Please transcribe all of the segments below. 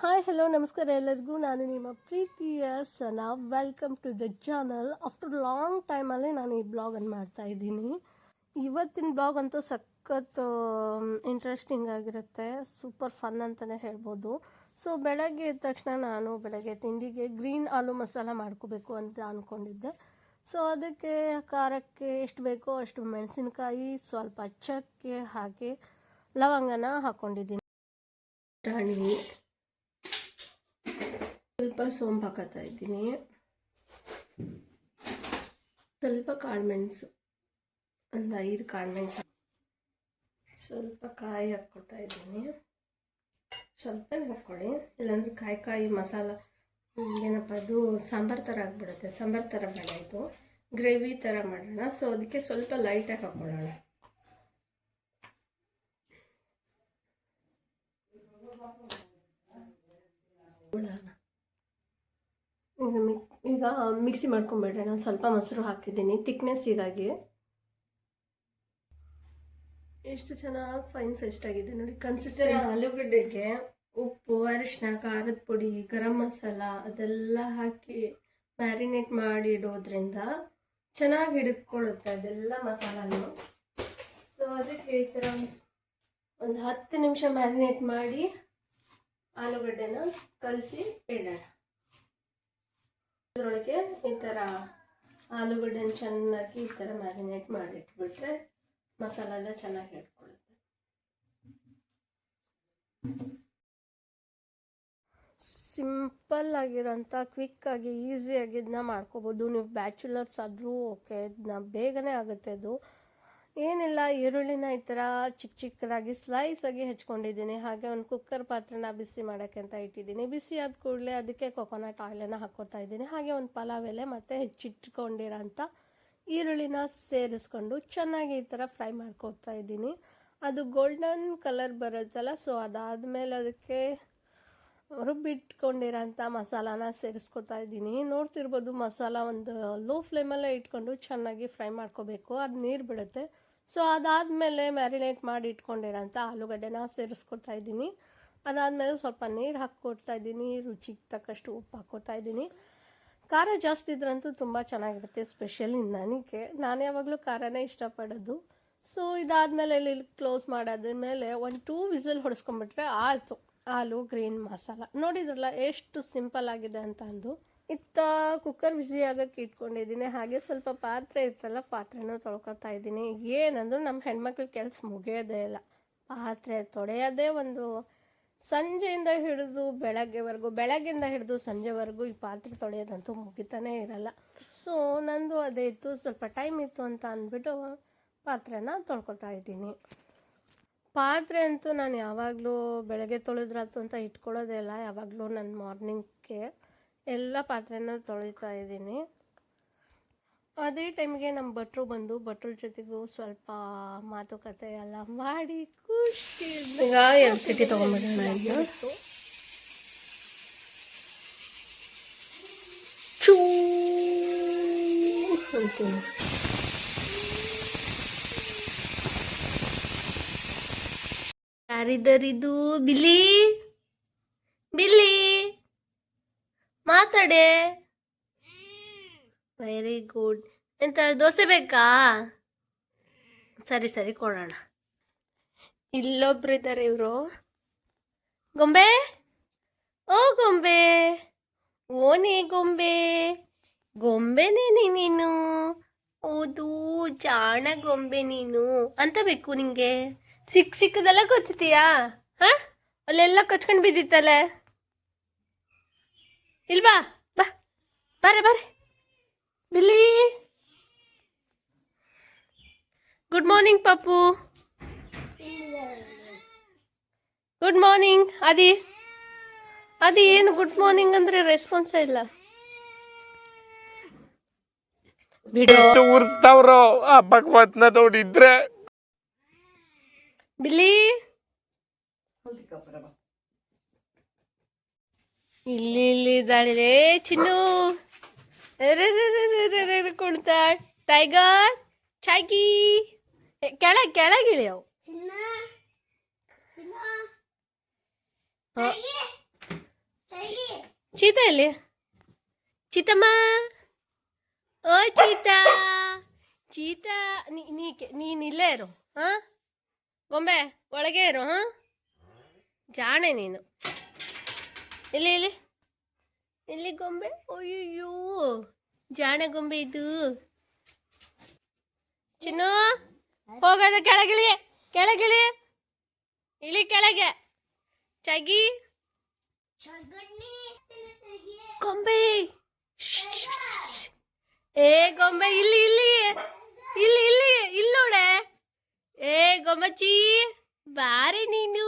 Hi hello ನಮಸ್ಕಾರ ಎಲ್ಲರಿಗೂ. ನಾನು ನಿಮ್ಮ ಪ್ರೀತಿಯ Sana. Welcome to the channel. After long ಟೈಮಲ್ಲಿ ನಾನು ಈ ಬ್ಲಾಗನ್ನು ಮಾಡ್ತಾಯಿದ್ದೀನಿ. ಇವತ್ತಿನ ಬ್ಲಾಗ್ ಅಂತೂ ಸಖತ್ ಇಂಟ್ರೆಸ್ಟಿಂಗ್ ಆಗಿರುತ್ತೆ, ಸೂಪರ್ ಫನ್ ಅಂತಲೇ ಹೇಳ್ಬೋದು. ಸೊ ಬೆಳಗ್ಗೆ ಎದ್ದ ತಕ್ಷಣ ನಾನು ಬೆಳಗ್ಗೆ ತಿಂಡಿಗೆ ಗ್ರೀನ್ ಆಲೂ ಮಸಾಲ ಮಾಡ್ಕೋಬೇಕು ಅಂತ ಅಂದ್ಕೊಂಡಿದ್ದೆ. ಸೊ ಅದಕ್ಕೆ ಖಾರಕ್ಕೆ ಎಷ್ಟು ಬೇಕೋ ಅಷ್ಟು ಮೆಣಸಿನ್ಕಾಯಿ, ಸ್ವಲ್ಪ ಚಕ್ಕೆ ಹಾಕಿ ಲವಂಗನ ಹಾಕ್ಕೊಂಡಿದ್ದೀನಿ. ಟಾಣಿ, ಸ್ವಲ್ಪ ಸೋಂಪು ಹಾಕೋತಾ ಇದ್ದೀನಿ, ಸ್ವಲ್ಪ ಕಾಳುಮೆಣಸು, ಒಂದು 5 ಕಾಳುಮೆಣಸು, ಸ್ವಲ್ಪ ಕಾಯಿ ಹಾಕ್ಕೊತಾ ಇದ್ದೀನಿ. ಸ್ವಲ್ಪನೇ ಹಾಕ್ಕೊಳ್ಳಿ, ಇಲ್ಲಾಂದರೆ ಕಾಯಿ ಮಸಾಲ ಏನಪ್ಪ ಅದು ಸಾಂಬಾರು ಥರ ಆಗಿಬಿಡುತ್ತೆ. ಸಾಂಬಾರು ಥರ ಬೇಡ, ಇದು ಗ್ರೇವಿ ಥರ ಮಾಡೋಣ. ಸೊ ಅದಕ್ಕೆ ಸ್ವಲ್ಪ ಲೈಟಾಗಿ ಹಾಕ್ಕೊಳ್ಳೋಣ. ಈಗ ಮಿಕ್ಸಿ ಮಾಡ್ಕೊಂಬಿಡೋಣ. ಸ್ವಲ್ಪ ಮೊಸರು ಹಾಕಿದ್ದೀನಿ ಥಿಕ್ನೆಸ್ಸಿಗಾಗಿ. ಎಷ್ಟು ಚೆನ್ನಾಗಿ ಫೈನ್ ಪೇಸ್ಟ್ ಆಗಿದೆ ನೋಡಿ ಕನ್ಸಿಸ್ಟೆನ್ಸಿ. ಆಲೂಗಡ್ಡೆಗೆ ಉಪ್ಪು, ಅರಿಶಿನ, ಖಾರದ ಪುಡಿ, ಗರಂ ಮಸಾಲ ಅದೆಲ್ಲ ಹಾಕಿ ಮ್ಯಾರಿನೇಟ್ ಮಾಡಿ ಇಡೋದ್ರಿಂದ ಚೆನ್ನಾಗಿ ಹಿಡಿದುಕೊಳ್ಳುತ್ತೆ ಅದೆಲ್ಲ ಮಸಾಲನು. ಸೊ ಅದಕ್ಕೆ ಈ ಥರ ಒಂದು 10 ನಿಮಿಷ ಮ್ಯಾರಿನೇಟ್ ಮಾಡಿ ಆಲೂಗಡ್ಡೆನ ಕಲಸಿ ಇಡೋಣ. ಅದರೊಳಗೆ ಈ ಥರ ಆಲೂಗಡ್ಡೆನ ಚೆನ್ನಾಗಿ ಈ ಥರ ಮ್ಯಾರಿನೇಟ್ ಮಾಡಿಟ್ಬಿಟ್ರೆ ಮಸಾಲ ಎಲ್ಲ ಚೆನ್ನಾಗಿ ಹಿಡ್ಕೊಳ್ಳುತ್ತೆ. ಸಿಂಪಲ್ ಆಗಿರೋಂಥ ಕ್ವಿಕ್ಕಾಗಿ ಈಸಿಯಾಗಿ ಇದನ್ನ ಮಾಡ್ಕೋಬೋದು. ನೀವು ಬ್ಯಾಚುಲರ್ಸ್ ಆದರೂ ಓಕೆ, ಇದನ್ನ ಬೇಗನೆ ಆಗುತ್ತೆ. ಅದು ಏನಿಲ್ಲ, ಈರುಳ್ಳಿನ ಈ ಥರ ಚಿಕ್ಕ ಚಿಕ್ಕದಾಗಿ ಸ್ಲೈಸಾಗಿ ಹೆಚ್ಕೊಂಡಿದ್ದೀನಿ. ಹಾಗೆ ಒಂದು ಕುಕ್ಕರ್ ಪಾತ್ರೆನ ಬಿಸಿ ಮಾಡೋಕ್ಕೆ ಅಂತ ಇಟ್ಟಿದ್ದೀನಿ. ಬಿಸಿ ಆದ ಕೂಡಲೇ ಅದಕ್ಕೆ ಕೊಕೊನಟ್ ಆಯಿಲನ್ನು ಹಾಕ್ಕೋತಾ ಇದ್ದೀನಿ. ಹಾಗೆ ಒಂದು ಪಲಾವ್ ಎಲೆ ಮತ್ತು ಹೆಚ್ಚಿಟ್ಕೊಂಡಿರೋಂಥ ಈರುಳ್ಳಿನ ಸೇರಿಸ್ಕೊಂಡು ಚೆನ್ನಾಗಿ ಈ ಥರ ಫ್ರೈ ಮಾಡ್ಕೊತಾ ಇದ್ದೀನಿ. ಅದು ಗೋಲ್ಡನ್ ಕಲರ್ ಬರುತ್ತಲ್ಲ, ಸೊ ಅದಾದಮೇಲೆ ಅದಕ್ಕೆ ರುಬ್ಬಿಟ್ಕೊಂಡಿರೋಂಥ ಮಸಾಲಾನ ಸೇರಿಸ್ಕೊತಾ ಇದ್ದೀನಿ. ನೋಡ್ತಿರ್ಬೋದು, ಮಸಾಲ ಒಂದು ಲೋ ಫ್ಲೇಮಲ್ಲೇ ಇಟ್ಕೊಂಡು ಚೆನ್ನಾಗಿ ಫ್ರೈ ಮಾಡ್ಕೋಬೇಕು, ಅದು ನೀರು ಬಿಡುತ್ತೆ. ಸೊ ಅದಾದಮೇಲೆ ಮ್ಯಾರಿನೇಟ್ ಮಾಡಿ ಇಟ್ಕೊಂಡಿರೋಂಥ ಆಲೂಗಡ್ಡೆನ ಸೇರಿಸ್ಕೊತಾ ಇದ್ದೀನಿ. ಅದಾದಮೇಲೆ ಸ್ವಲ್ಪ ನೀರು ಹಾಕ್ಕೊಡ್ತಾ ಇದ್ದೀನಿ. ರುಚಿಗೆ ತಕ್ಕಷ್ಟು ಉಪ್ಪು ಹಾಕ್ಕೊತಾ ಇದ್ದೀನಿ. ಖಾರ ಜಾಸ್ತಿ ಇದ್ರಂತೂ ತುಂಬ ಚೆನ್ನಾಗಿರುತ್ತೆ, ಸ್ಪೆಷಲಿ ನಾನು ಯಾವಾಗಲೂ ಖಾರನೇ ಇಷ್ಟಪಡೋದು. ಸೊ ಇದಾದಮೇಲೆ ಇಲ್ಲಿ ಕ್ಲೋಸ್ ಮಾಡಾದ್ಮೇಲೆ ಒಂದು 2 ವಿಸಿಲ್ ಹೊಡೆಸ್ಕೊಂಡ್ಬಿಟ್ರೆ ಆಯಿತು ಆಲೂ ಗ್ರೀನ್ ಮಸಾಲ. ನೋಡಿದ್ರಲ್ಲ ಎಷ್ಟು ಸಿಂಪಲ್ ಆಗಿದೆ ಅಂತ ಅಂದು. ಇತ್ತ ಕುಕ್ಕರ್ ಬಿಸಿ ಆಗೋಕ್ಕೆ ಇಟ್ಕೊಂಡಿದ್ದೀನಿ. ಹಾಗೆ ಸ್ವಲ್ಪ ಪಾತ್ರೆ ಇರ್ತಲ್ಲ, ಪಾತ್ರೆನೂ ತೊಳ್ಕೊತಾ ಇದ್ದೀನಿ. ಏನಂದ್ರೂ ನಮ್ಮ ಹೆಣ್ಮಕ್ಳ ಕೆಲಸ ಮುಗಿಯೋದೇ ಇಲ್ಲ. ಪಾತ್ರೆ ತೊಳೆಯೋದೇ ಒಂದು ಸಂಜೆಯಿಂದ ಹಿಡಿದು ಬೆಳಗ್ಗೆಯಿಂದ ಹಿಡಿದು ಸಂಜೆವರೆಗೂ ಈ ಪಾತ್ರೆ ತೊಳೆಯೋದಂತೂ ಮುಗಿತಾನೇ ಇರಲ್ಲ. ಸೊ ನಂದು ಅದೇ ಇತ್ತು, ಸ್ವಲ್ಪ ಟೈಮ್ ಇತ್ತು ಅಂತ ಅಂದ್ಬಿಟ್ಟು ಪಾತ್ರೆನ ತೊಳ್ಕೊತಾ ಇದ್ದೀನಿ. ಪಾತ್ರೆ ಅಂತೂ ನಾನು ಯಾವಾಗಲೂ ಬೆಳಗ್ಗೆ ತೊಳೆದ್ರಾತು ಅಂತ ಇಟ್ಕೊಳ್ಳೋದೇ ಇಲ್ಲ. ಯಾವಾಗಲೂ ನಾನು ಮಾರ್ನಿಂಗ್ಗೆ ಎಲ್ಲ ಪಾತ್ರೆನ ತೊಳಿತಾ ಇದ್ದೀನಿ. ಅದೇ ಟೈಮ್ಗೆ ನಮ್ಮ ಭಟ್ರ ಜೊತೆಗೂ ಸ್ವಲ್ಪ ಮಾತುಕತೆ ಎಲ್ಲ ಮಾಡಿ ಖುಷಿ. ಈಗ ಎಲ್ಸಿಟಿ ತೊಗೊಂಡ್ಬಿಡೋಣ. ಚೂ ಅಂತೀನಿ. ಯಾರಿದ್ದರಿದು? ಬಿಲ್ಲಿ ಬಿಲ್ಲಿ ಮಾತಾಡೆ. Very good. ಎಂತ ದೋಸೆ ಬೇಕಾ? ಸರಿ ಕೊಡೋಣ. ಇಲ್ಲೊಬ್ರು ಇದ್ದಾರೆ, ಇವರು ಗೊಂಬೆ. ಓ ಗೊಂಬೆ, ಓನೇ ಗೊಂಬೆ, ಗೊಂಬೆನೇ ನೀನು. ಹೌದು, ಜಾಣ ಗೊಂಬೆ ನೀನು ಅಂತ ಬೇಕು ನಿಂಗೆ. ಸಿಕ್ಕದೆಲ್ಲ ಕೊಚ್ತೀಯಾ? ಹಾಂ, ಅಲ್ಲೆಲ್ಲ ಕೊಚ್ಕೊಂಡು ಬಿದ್ದಿತ್ತಲ್ಲ. ಇಲ್ವಾ? ಬರ್ರೆ ಬಿಲ್ಲಿ. Good morning Pappu. Good morning. ಅದಿ ಏನು ಗುಡ್ ಮಾರ್ನಿಂಗ್ ಅಂದರೆ ರೆಸ್ಪಾನ್ಸೇ ಇಲ್ಲ. ಬಿಡು, ಉರ್ಸ್ತಾವ್ರು ಆ ಭಗವತ್ನ ನೋಡಿದ್ರೆ. ಬಿಲ್ಲಿ ಇಲ್ಲಿ ಇದ್ದಾಳೆ ಚಿನ್ನು. ಕುಣ್ತಾ ಟೈಗರ್ ಚಾಗಿ ಕೆಳಗಿಳಿಯವು. ಚೀತಾ ಇಲ್ಲಿ ಚೀತಮ್ಮ ಓ ಚೀತಾ ಚೀತಾ ನೀನು ಇಲ್ಲೇ ಇರು ಹಾಂ ಗೊಂಬೆ ಒಳಗೆ ಇರು ಹಾಂ ಜಾಣೆ ನೀನು ಇಲ್ಲಿ ಇಲ್ಲಿ ಇಲ್ಲಿ ಗೊಂಬೆ ಅಯ್ಯೋ ಜಾಣೆ ಗೊಂಬೆ ಇದು ಚಿನ್ನು ಹೋಗೋದ ಕೆಳಗಿಳಿ ಕೆಳಗಿಳಿ ಇಳಿ ಕೆಳಗೆ ಚಗಿ ಗೊಂಬೆ ಏ ಗೊಂಬೆ ಇಲ್ಲಿ ಇಲ್ಲಿ ಇಲ್ಲಿ ಇಲ್ಲಿ ಇಲ್ಲಿ ನೋಡೆ ಏ ಗೊಂಬಚ್ಚಿ ಬಾರೆ ನೀನು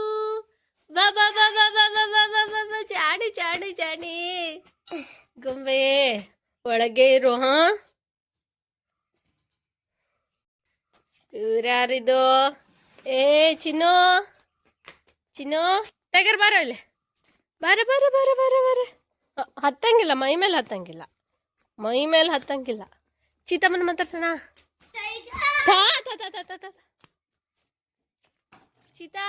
ಬಾ ಬಾ ಬಾ ಬಾ ಬಾ ಬಾ ಬಾ ಬಾ ಬಾ ಬಾ ಜಾಣಿ ಜಾಣಿ ಜಾಣಿ ಗೊಂಬೆ ಒಳಗೆ ಇರು ಹಾ ಇವ್ರ್ಯಾರಿದು ಏ ಚಿನ್ನು ಚಿನ್ನು ಟೈಗರ್ ಬಾರೋ ಇಲ್ಲಿ ಬಾರ ಬಾರ ಬಾರ ಬಾರ ಬಾರ ಹತ್ತಂಗಿಲ್ಲ ಮೈ ಮೇಲೆ ಹತ್ತಂಗಿಲ್ಲ ಮೈ ಮೇಲೆ ಹತ್ತಂಗಿಲ್ಲ ಚೀತಮ್ಮನ ಮಾತಾಡ್ಸೋಣ ಚೀತಾ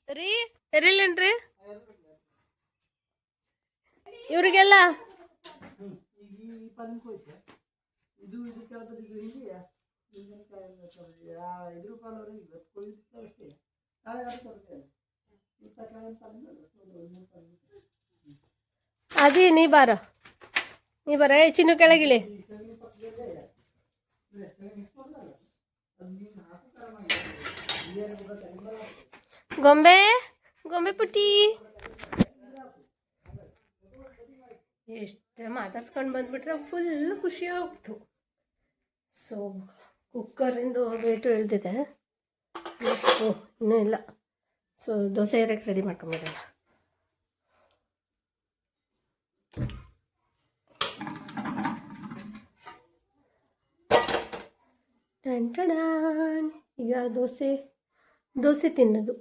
ರೀ ಎರಿಲ್ಲೇನ್ರಿ ಇವ್ರಿಗೆಲ್ಲ ಅದಿ ನೀ ಬಾರ ಏ ಚಿನ್ನು ಕೆಳಗಿಳಿ ಗೊಂಬೆ ಗೊಂಬೆ ಪುಟ್ಟಿ ಎಷ್ಟು ಮಾತಾಡ್ಸ್ಕೊಂಡು ಬಂದ್ಬಿಟ್ರೆ ಫುಲ್ ಖುಷಿ ಆಗ್ತು ಸೊ ಕುಕ್ಕರಿಂದು ವೇಟು ಇಳ್ದಿದೆ ಇನ್ನೂ ಇಲ್ಲ ಸೊ ದೋಸೆ ಇರಕ್ಕೆ ರೆಡಿ ಮಾಡ್ಕೊಂಬಿಡೋಣ ಟನ್ ಈಗ ದೋಸೆ ತಿನ್ನೋದು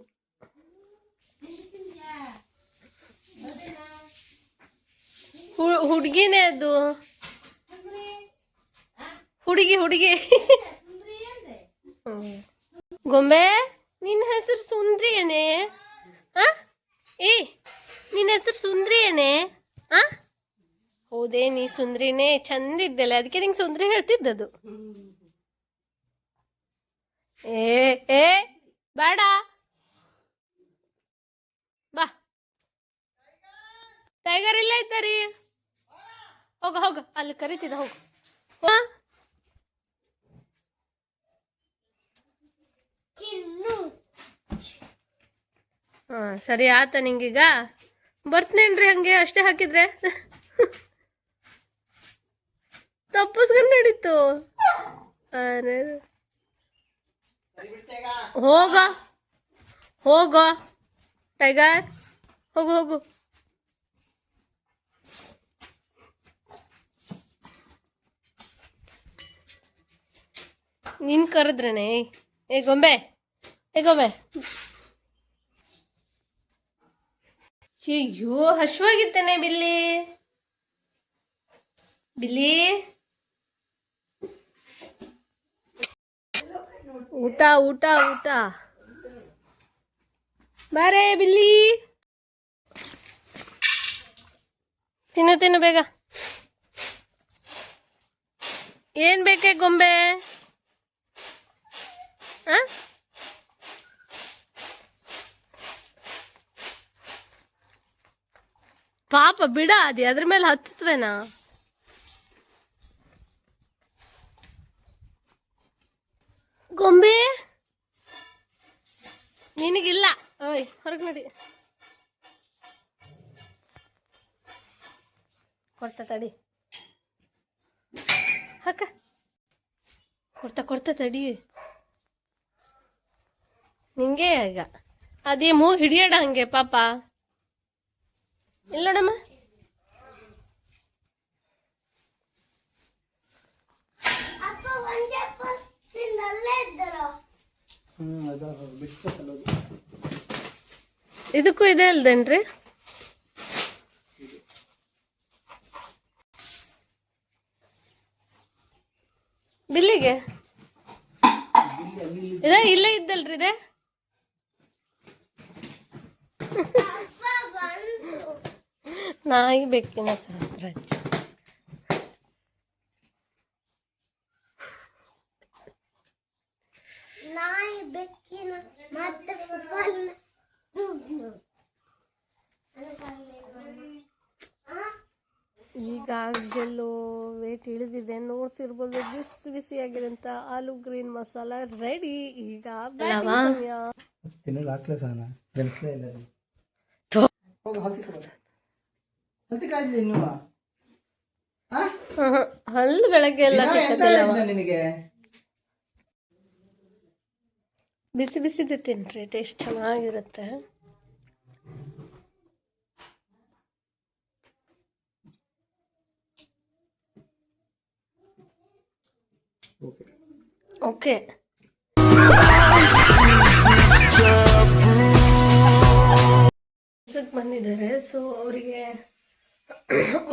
ಹುಡುಗಿನೇ ಅದು ಹುಡುಗಿ ಗೊಂಬೆ ನಿನ್ನ ಹೆಸರು ಸುಂದ್ರಿ ಏನೇ ಏ ನಿನ್ನ ಹೆಸರು ಸುಂದ್ರಿ ಏನೇ ಹೌದೇ ನೀ ಸುಂದ್ರಿನೇ ಚಂದಿದ್ದಲ್ಲ ಅದಕ್ಕೆ ನಿಂಗೆ ಸುಂದ್ರಿ ಹೇಳ್ತಿದ್ದದು ಏ ಬೇಡ ಬಾ ಟೈಗರ್ ಇಲ್ಲ ಇದ್ದಾರಿ ಹೋಗ ಅಲ್ಲಿ ಕರಿತಿದ್ದ ಹೋಗು ಹಾಂ ಸರಿ ಆತ ನಿಂಗೀಗ ಬರ್ತನೇನ್ರಿ ಹಂಗೆ ಅಷ್ಟೇ ಹಾಕಿದ್ರೆ ತಪ್ಪಿಸ್ಕೊಂಡು ನಡೀತು ಅರೆ ಹೋಗ ಟೈಗರ್ ಹೋಗು ನೀನ್ ಕರೆದ್ರೇನೆ ಏ ಗೊಂಬೆ ಅಯ್ಯೋ ಹಶ್ವಾಗಿತ್ತೇನೆ ಬಿಲ್ಲಿ ಊಟ ಬಾರೇ ಬಿಲ್ಲಿ ತಿನ್ನು ಬೇಗ ಏನ್ ಬೇಕೆ ಗೊಂಬೆ ಪಾಪ ಬಿಡ ಅದ್ರ ಮೇಲೆ ಹತ್ತತ್ವೇನಾ ಗೊಂಬೆ ನಿನಗಿಲ್ಲ ಓಯ್ ಹೊರಗೆ ನೋಡಿ ಕೊಡ್ತಾ ತಡಿ ಹಾಕ ಕೊಡ್ತಾ ತಡಿ ನಿಂಗೆ ಈಗ ಅದೇ ಮೂ ಹಿಡಿಯಡ ಹಂಗೆ ಪಾಪ ಇಲ್ಲ ನೋಡಮ್ಮ ಇದಕ್ಕೂ ಇದೆ ಅಲ್ದೇನ್ರಿ ಬಿಲ್ಲಿಗೆ ಇಲ್ಲೇ ಇದ್ದಲ್ರಿ ಇದೆ ನಾಯಿ ಬೆಕ್ಕಿನ ಸಾಮ್ರಾಜ್ಯ. ನಾಯಿ ಬೆಕ್ಕಿನ ಮತ್ತೆ ಫುಟ್ಬಾಲ್ ಈಗ ಜೆಲ್ಲು ವೇಟ್ ಇಳಿದಿದೆ, ನೋಡ್ತಿರ್ಬೋದು. ಬಿಸಿ ಬಿಸಿಯಾಗಿರೋಂಥ ಆಲೂ ಗ್ರೀನ್ ಮಸಾಲ ರೆಡಿ. ಈಗ ಸಮಯ ತಿನ್ನಲು ಹಾಕ್ಲೇ ಸಾನ ಗೆಲ್ಸ್ಲೇ ಇಲ್ಲ ಹೋಗಿ ಹಲ್ತಿ ಕಾಯ್ಲಿ ಇನ್ನೂ ಹಲ್ಲು ಬೆಳಗ್ಗೆ ಎಲ್ಲ ನಿನಗೆ ಬಿಸಿ ಬಿಸಿದು ತಿನ್ರಿ, ಟೇಸ್ಟ್ ಚೆನ್ನಾಗಿರುತ್ತೆ. ಓಕೆ ಬಂದಿದ್ದಾರೆ, ಸೊ ಅವರಿಗೆ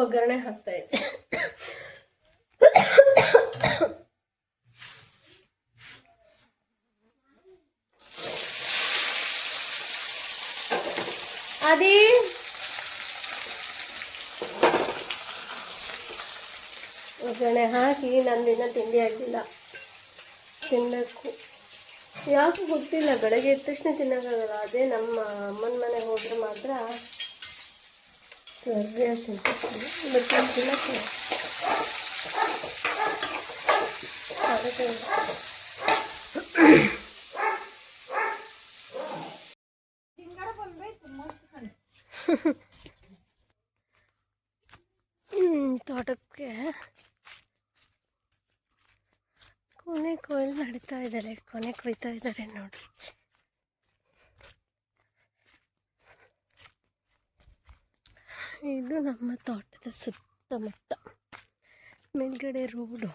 ಒಗ್ಗರಣೆ ಹಾಕ್ತಾ ಇದೆ. ಆದಿ ಒಗ್ಗರಣೆ ಹಾಕಿ ನಂದಿನ ತಿಂಡಿ ಆಗಿಲ್ಲ, ತಿನ್ನಬೇಕು. ಯಾಕೆ ಗೊತ್ತಿಲ್ಲ, ಬೆಳಗ್ಗೆ ಎದ್ದ ತಕ್ಷಣ ತಿನ್ನೋಕ್ಕಾಗಲ್ಲ. ಅದೇ ನಮ್ಮ ಅಮ್ಮನ ಮನೆಗೆ ಹೋದ್ರೆ ಮಾತ್ರ ಸರಿಯಾಗಿ ತಿಂತೀನಿ, ಬಟ್ ತಿನ್ನಕ್ಕೆ ಅದಕ್ಕೆ ತೋಟಕ್ಕೆ ಕೊನೆ ಕೊಯ್ಲು ನಡೀತಾ ಇದ್ದಾರೆ, ಕೊನೆ ಕೊಯ್ತಾ ಇದ್ದಾರೆ ನೋಡಿ. ಇದು ನಮ್ಮ ತೋಟದ ಸುತ್ತಮುತ್ತ, ಮೇಲ್ಗಡೆ ರೋಡು,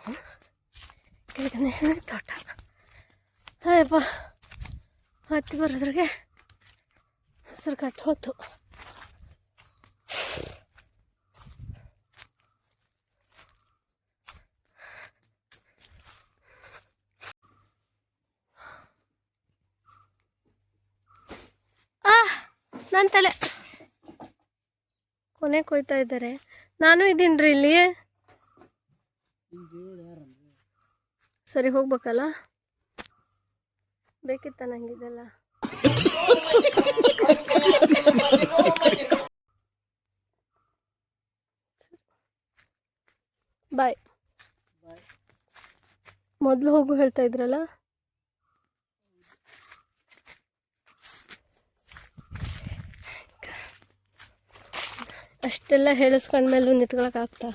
ಕೆಳಗಡೆ ತೋಟ. ಅಯ್ಯಪ್ಪ, ಹತ್ತಿ ಬರೋದ್ರಾಗೆ ಹಸಿರು ಕಟ್ಟು ಹೋತು. ನನ್ನ ತಲೆ ಕೊನೆ ಕೊಯ್ತಾ ಇದ್ದಾರೆ. ನಾನು ಇದ್ದೀನ್ರಿ ಇಲ್ಲಿ. ಸರಿ ಹೋಗ್ಬೇಕಲ್ಲ, ಬೇಕಿತ್ತ ನಂಗಿದೆಲ್ಲ. ಬಾಯ್. ಮೊದಲು ಹೋಗು ಹೇಳ್ತಾ ಇದ್ರಲ್ಲ. ಅಷ್ಟೆಲ್ಲ ಹೇಳಿಸ್ಕೊಂಡ್ಮೇಲೂ ನಿಂತ್ಕೊಳಕ್ಕಾಗ್ತಾ.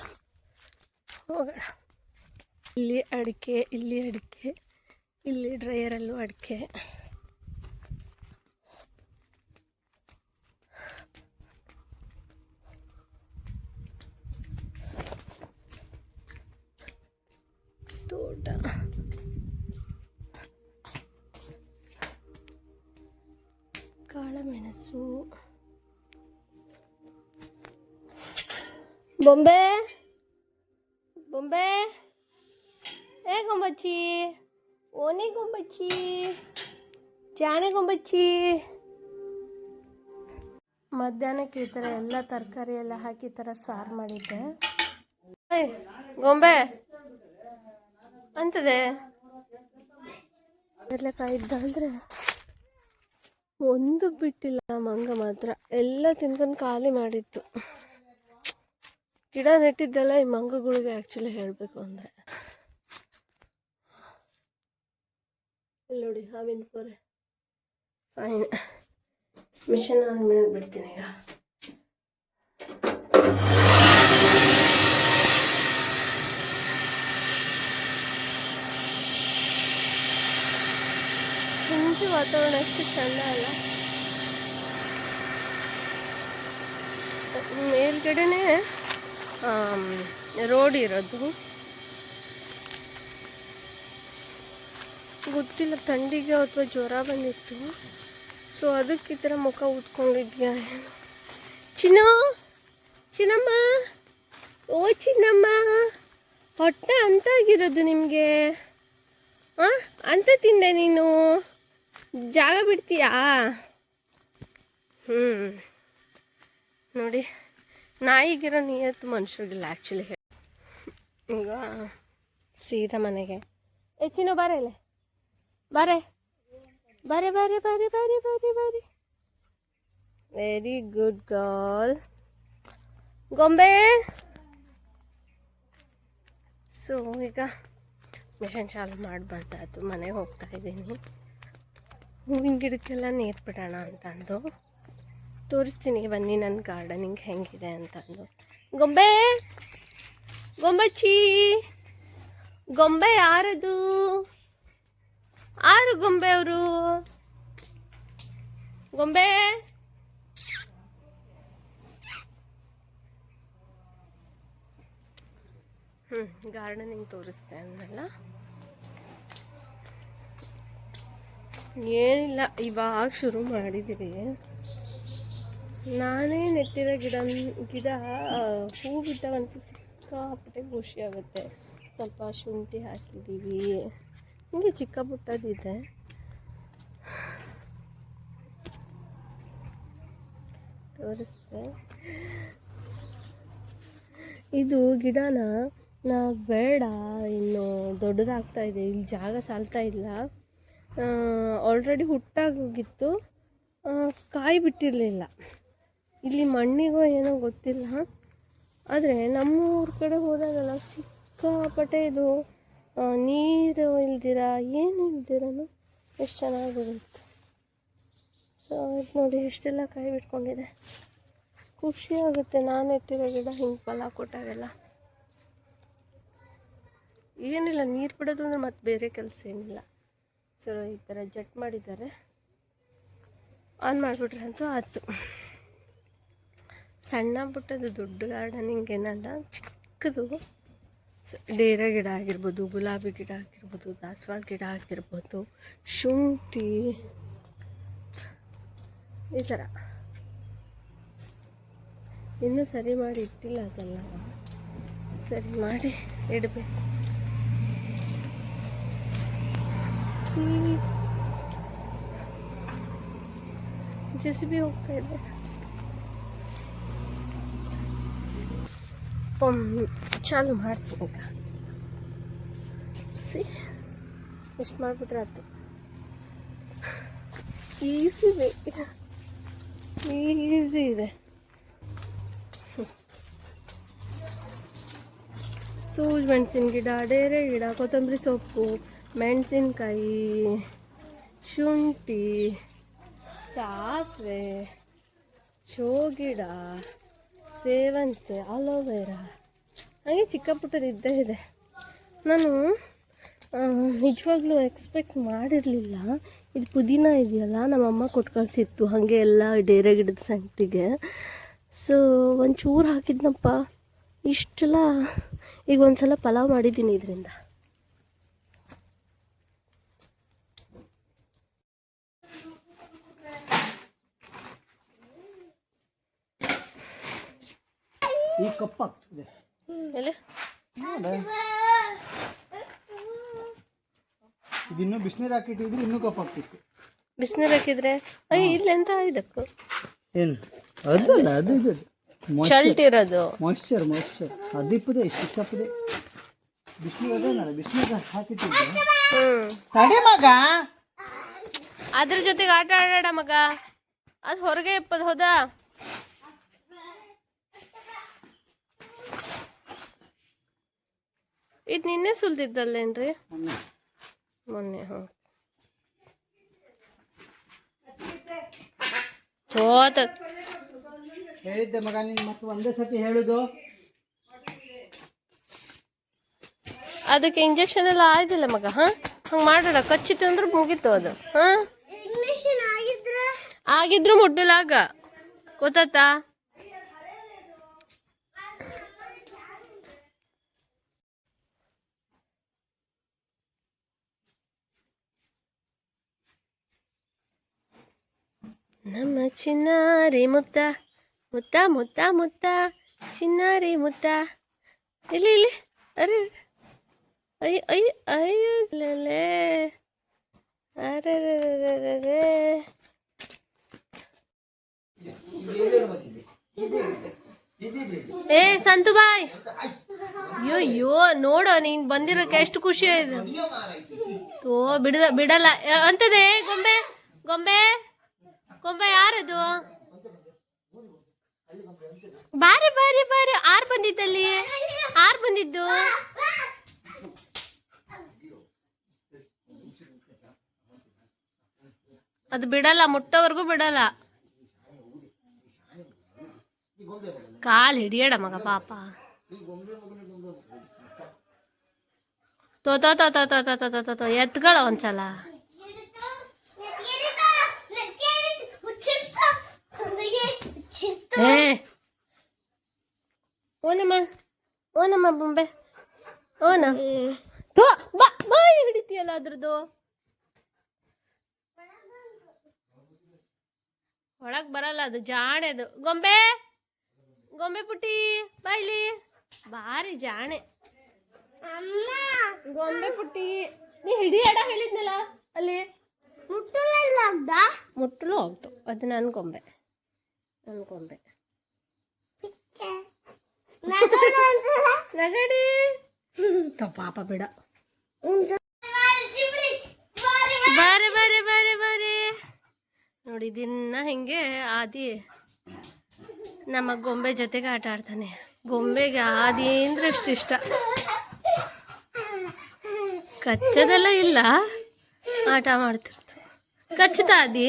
ಹೋಗೋಣ. ಇಲ್ಲಿ ಅಡಿಕೆ, ಇಲ್ಲಿ ಅಡಿಕೆ, ಇಲ್ಲಿ ಡ್ರೈಯರಲ್ಲೂ ಅಡಿಕೆ. ತೋಟ ಕಾಳಮೆಣಸು. ಬೊಂಬೆ ಬೊಂಬೆ, ಏ ಗೊಂಬಚ್ಚಿ, ಓನೇ ಗೊಂಬಚ್ಚಿ, ಜಾಣೆ ಗೊಂಬಚ್ಚಿ. ಮಧ್ಯಾಹ್ನಕ್ಕೆ ಈ ಥರ ಎಲ್ಲ ತರಕಾರಿ ಎಲ್ಲ ಹಾಕಿ ಈ ಥರ ಸಾರು ಮಾಡಿದ್ದೆ. ಏಯ್ ಗೊಂಬೆ ಅಂತದೆ. ಕಡಲೆಕಾಯಿ ಇದ್ದಂದ್ರೆ ಒಂದು ಬಿಟ್ಟಿಲ್ಲ ಮಂಗ ಮಾತ್ರ, ಎಲ್ಲ ತಿನ್ಕೊಂಡು ಖಾಲಿ ಮಾಡಿತ್ತು. ಗಿಡ ನೆಟ್ಟಿದ್ದೆಲ್ಲ ಈ ಮಂಗಗಳಿಗೆ ಆ್ಯಕ್ಚುಲಿ ಹೇಳಬೇಕು ಅಂದರೆ. ಇಲ್ಲಿ ನೋಡಿ ಹಾವಿನ ಪೊರೆ. ಫೈನ್, ಮಿಷನ್ ಆನ್ ಬಿಡ್ತೀನಿ ಈಗ. ಸಂಜೆ ವಾತಾವರಣ ಎಷ್ಟು ಚೆಂದ ಅಲ್ಲ. ಮೇಲ್ಗಡೆನೇ ರೋಡ್ ಇರೋದು. ಗೊತ್ತಿಲ್ಲ ಥಂಡಿಗೆ ಅಥವಾ ಜ್ವರ ಬಂದಿತ್ತು, ಸೊ ಅದಕ್ಕೆ ಈ ಥರ ಮುಖ ಊದ್ಕೊಂಡಿದ್ಯಾ ಏನು. ಚಿನ್ನಮ್ಮ, ಓ ಚಿನ್ನಮ್ಮ, ಹೊಟ್ಟೆ ಅಂತಾಗಿರೋದು ನಿಮಗೆ. ಅಂತ ತಿಂದೆ ನೀನು, ಜಾಗ ಬಿಡ್ತೀಯಾ? ನೋಡಿ, ನಾಯಿಗಿರೋ ನಿಯತ್ತು ಮನುಷ್ಯರಿಗಿಲ್ಲ ಆ್ಯಕ್ಚುಲಿ. ಈಗ ಸೀದಾ ಮನೆಗೆ. ಚಿನ್ನು ಬಾರೆ ಇಲ್ಲ, ಬಾರೆ ಬಾರೆ ಬಾರೆ ಬಾರೆ ಬಾರೆ ಬಾರೆ ಬಾರೆ. Very good girl. ಗೊಂಬೆ. ಸೊ ಈಗ ಮಿಷನ್ ಚಾಲು ಮಾಡಿ ಬಂತಾಯಿತು, ಮನೆಗೆ ಹೋಗ್ತಾ ಇದ್ದೀನಿ. ಹೂವಿನ ಗಿಡಕ್ಕೆಲ್ಲ ನೀರು ಬಿಡೋಣ ಅಂತಂದು ತೋರಿಸ್ತೀನಿ ಬನ್ನಿ ನನ್ನ ಗಾರ್ಡನಿಂಗ್ ಹೆಂಗಿದೆ ಅಂತಂದು. ಗೊಂಬೆ, ಗೊಂಬಚ್ಚಿ, ಗೊಂಬೆ ಯಾರದು? ಯಾರು ಗೊಂಬೆ ಅವರು? ಗೊಂಬೆ ಗಾರ್ಡನಿಂಗ್ ತೋರಿಸ್ತೆ ಅಂದಲ್ಲ. ಏನಿಲ್ಲ, ಇವಾಗ ಶುರು ಮಾಡಿದ್ದೀವಿ. ನಾನೇ ನೆಟ್ಟಿರೋ ಗಿಡ ಹೂ ಬಿಟ್ಟಾಗಂತೂ ಸಿಕ್ಕಾಪಟ್ಟೆ ಖುಷಿ ಆಗುತ್ತೆ. ಸ್ವಲ್ಪ ಶುಂಠಿ ಹಾಕಿದ್ದೀವಿ, ಹಿಂಗೆ ಚಿಕ್ಕ ಪುಟ್ಟದಿದೆ. ತೋರಿಸ್ತೆ. ಇದು ಗಿಡನ ನಾವು ಬೇಡ, ಇನ್ನು ದೊಡ್ಡದಾಗ್ತಾ ಇದೆ, ಇಲ್ಲಿ ಜಾಗ ಸಾಲ್ತಾ ಇಲ್ಲ. ಆಲ್ರೆಡಿ ಹುಟ್ಟಾಗೋಗಿತ್ತು, ಕಾಯಿ ಬಿಟ್ಟಿರಲಿಲ್ಲ. ಇಲ್ಲಿ ಮಣ್ಣಿಗೋ ಏನೋ ಗೊತ್ತಿಲ್ಲ, ಆದರೆ ನಮ್ಮ ಊರ ಕಡೆ ಹೋದಾಗೆಲ್ಲ ಸಿಕ್ಕಾಪಟ್ಟೆ ಇದು ನೀರು ಇಲ್ದಿರ ಏನು ಇಲ್ದಿರನು ಎಷ್ಟು ಚೆನ್ನಾಗಿರುತ್ತೆ. ಸೊ ಇದು ನೋಡಿ ಎಷ್ಟೆಲ್ಲ ಕಾಯಿ ಬಿಟ್ಕೊಂಡಿದೆ. ಖುಷಿ ಆಗುತ್ತೆ ನಾನು ಇಟ್ಟಿರೋ ಗಿಡ ಹಿಂಗೆ ಫಲ ಕೊಟ್ಟಾಗೆಲ್ಲ. ಏನಿಲ್ಲ, ನೀರು ಬಿಡೋದು ಅಂದರೆ ಮತ್ತೆ ಬೇರೆ ಕೆಲಸ ಏನಿಲ್ಲ. ಸೊ ಈ ಥರ ಜಟ್ ಮಾಡಿದ್ದಾರೆ, ಆನ್ ಮಾಡಿಬಿಟ್ರೆ ಅಂತೂ ಆಯ್ತು. ಸಣ್ಣ ಪುಟ್ಟದು ದೊಡ್ಡ ಗಾರ್ಡನಿಂಗ್ ಏನಲ್ಲ, ಚಿಕ್ಕದು ಡೇರೆ ಗಿಡ ಆಗಿರ್ಬೋದು, ಗುಲಾಬಿ ಗಿಡ ಆಗಿರ್ಬೋದು, ದಾಸವಾಳ ಗಿಡ ಆಗಿರ್ಬೋದು, ಶುಂಠಿ, ಈ ಥರ ಇನ್ನೂ ಸರಿ ಮಾಡಿ ಇಟ್ಟಿಲ್ಲ, ಅದೆಲ್ಲ ಸರಿ ಮಾಡಿ ಇಡಬೇಕು. JCB ಹೋಗ್ತಾ ಇದೆ. ಚಾಲು ಮಾಡ್ತೀನಿ ಈಗ. ಎಷ್ಟು ಮಾಡಿಬಿಟ್ರೆ ಆಯ್ತು. ಈಸಿ ಇದೆ. ಸೂಜಿ ಮೆಣಸಿನ ಗಿಡ, ಡೇರೆ ಗಿಡ, ಕೊತ್ತಂಬರಿ ಸೊಪ್ಪು, ಮೆಣಸಿನ್ಕಾಯಿ, ಶುಂಠಿ, ಸಾಸಿವೆ, ಶೋ ಗಿಡ, ಸೇವಂತಿಗೆ, ಅಲೋವೆರಾ, ಹಾಗೆ ಚಿಕ್ಕ ಪುಟ್ಟದ್ದು ಇದ್ದೇ ಇದೆ. ನಾನು ನಿಜವಾಗ್ಲೂ ಎಕ್ಸ್ಪೆಕ್ಟ್ ಮಾಡಿರಲಿಲ್ಲ. ಇದು ಪುದೀನ ಇದೆಯಲ್ಲ, ನಮ್ಮಮ್ಮ ಕೊಟ್ಟು ಕಳಿಸಿತ್ತು ಹಾಗೆ ಎಲ್ಲ ಡೇರೆ ಗಿಡದ ಸಂಗತಿಗೆ. ಸೊ ಒಂಚೂರು ಹಾಕಿದ್ನಪ್ಪ, ಇಷ್ಟೆಲ್ಲ. ಈಗ ಒಂದು ಸಲ ಪಲಾವ್ ಮಾಡಿದ್ದೀನಿ ಇದರಿಂದ. ಈ ಕಪ್ಪಾಗ್ತದೆ ಎಲ್ಲಿ ಇದಿನ್ನೂ ಬಿಸಿನೀರು ಹಾಕಿಟ್ಟಿದ್ರೆ ಇನ್ನೂ ಕಪ್ಪಾಗ್ತಿತ್ತು. ಬಿಸಿನೀರು ಹಾಕಿದ್ರೆ ಅಯ್ಯ ಇಲ್ಲೆಂತ ಇದಕ್ಕೂ ಏನು ಅದಲ್ಲ, ಅದು ಇದು ಚಲ್ಟ್ ಇರೋದು ಮಾಯ್ಶ್ಚರ್ ಅದಿಪ್ಪದೆ ಇಷ್ಟಪ್ಪದೆ ಬಿಸಿನೀರು ಅದನ್ನಲ್ಲ, ಬಿಸಿನೀರು ಹಾಕಿಟ್ಟಿದ್ದೆ. ತಡೆ ಮಗ, ಅದ್ರ ಜೊತೆಗೆ ಆಟ ಆಡಾಡ ಮಗ, ಅದು ಹೊರಗೆ ಇಪ್ಪದು ಹೋದಾ. ಇದು ನಿನ್ನೆ ಸುಲ್ದಿದ್ದಲ್ಲೇನ್ರಿ? ಮೊನ್ನೆ. ಹೇಳಿದ್ದೆ ಮಗ, ನೀನು ಮತ್ತೆ ಒಂದೇ ಸತಿ ಹೇಳುದು. ಅದಕ್ಕೆ ಇಂಜೆಕ್ಷನ್ ಎಲ್ಲ ಆಯ್ದಿಲ್ಲ ಮಗ. ಹಂಗೆ ಮಾಡೋಣ, ಕಚ್ಚಿತ್ತು ಅಂದ್ರೆ ಮುಗೀತು ಅದು. ಆಗಿದ್ರು ಮುಟ್ಟಲಾಗ ಗೊತ್ತಾತಾ. ನಮ್ಮ ಚಿನ್ನಾರಿ ಮುತ್ತ ಮುತ್ತ ಮುತ್ತ ಮುತ್ತ ಚಿನ್ನಾರಿ ಮುತ್ತ. ಇಲ್ಲಿ ಇಲ್ಲಿ, ಅರೆ ಅಯ್ಯ ಅಯ್ಯ ಅಯ್ಯಲೇ, ಅರೆ ಸಂತು ಬಾಯ್. ಅಯ್ಯೋ ನೋಡು ನೀನ್ ಬಂದಿರೋಕೆ ಎಷ್ಟು ಖುಷಿ ಆಯ್ತು. ಓ ಬಿಡಲ್ಲ ಅಂತದೆ. ಗೊಂಬೆ ಗೊಂಬೆ ಗೊಂಬೆ ಯಾರದು? ಬಾರಿ ಬಾರಿ ಬಾರಿ. ಆರ್ ಬಂದಿದ್ದಲ್ಲಿ ಆರ್ ಬಂದಿದ್ದು. ಅದು ಬಿಡಲ್ಲ, ಮುಟ್ಟೋವರೆಗೂ ಬಿಡಲ್ಲ. ಕಾಲ್ ಹಿಡಿಯಡ ಮಗ ಪಾಪ. ತೋ ಎತ್ಗಳ ಒಂದ್ಸಲ. ಏ ಓನಮ್ಮ ಬೊಂಬೆ ಓನ. ಬಾಯಿ ಹಿಡಿತೀಯಲ್ಲ ಅದ್ರದ್ದು. ಒಳಗ್ ಬರಲ್ಲ ಅದು, ಜಾಣೆ ಅದು. ಗೊಂಬೆ ಗೊಂಬೆ ಪುಟ್ಟಿ ಬಾಯ್ಲಿ. ಬಾರಿ ಜಾಣೆ ಗೊಂಬೆ ಪುಟ್ಟಿ. ನೀ ಹಿಡಿಯಡ ಹೇಳಿದ್ನಲ್ಲ ಅಲ್ಲಿ. ಮುಟ್ಟಲು ಹೋಗ್ತು. ಅದು ನನ್ನ ಗೊಂಬೆ, ನನ್ನ ಗೊಂಬೆ. ನಗಡಿ ಪಾಪ ಬಿಡ. ಬಾರೆ ಬಾರೆ ಬಾರೆ ಬಾರೆ. ನೋಡಿ ದಿನ ಹಿಂಗೆ ಆದಿ ನಮ್ಮ ಗೊಂಬೆ ಜೊತೆಗೆ ಆಟ ಆಡ್ತಾನೆ. ಗೊಂಬೆಗೆ ಆದಿ ಅಂದ್ರೆ ಅಷ್ಟು ಇಷ್ಟ. ಕಚ್ಚದೆಲ್ಲ ಇಲ್ಲ, ಆಟ ಮಾಡ್ತಿರ್ತ. ಕಚ್ಚದ ಆದಿ?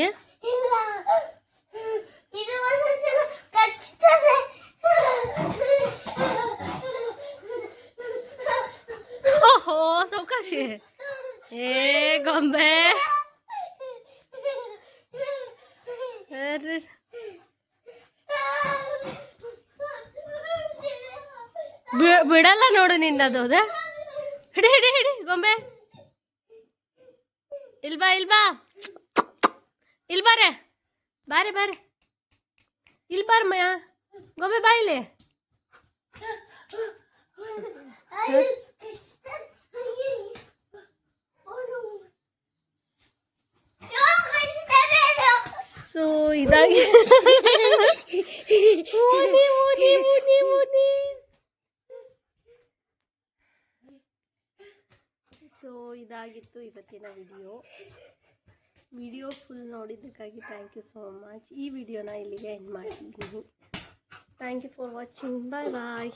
ಓಹೋ ಸೌಕಾಶಿ. ಏ ಗೊಂಬೆ ಬಿಡಲ್ಲ ನೋಡು ನಿನ್ನದು. ಅದ ಹಿಡಿ ಹಿಡಿ ಹಿಡಿ ಗೊಂಬೆ. ಇಲ್ಬಾ ಇಲ್ಬಾ ಇಲ್ಬಾರೆ ಬಾರೆ ಬಾರೆ. ಇಲ್ಬಾರ ಮಯ ಗೊಂಬೆ ಬಾಯಿಲೆ. ಸೊ ಇದಾಗಿ ಸೊ ಇದಾಗಿತ್ತು ಇವತ್ತಿನ ವಿಡಿಯೋ ಫುಲ್ ನೋಡಿದ್ದಕ್ಕಾಗಿ ಥ್ಯಾಂಕ್ ಯು ಸೋ ಮಚ್. ಈ ವಿಡಿಯೋನ ಇಲ್ಲಿಗೆ ಎಂಡ್ ಮಾಡ್ತಿದ್ದೀನಿ. Thank you for watching. Bye bye.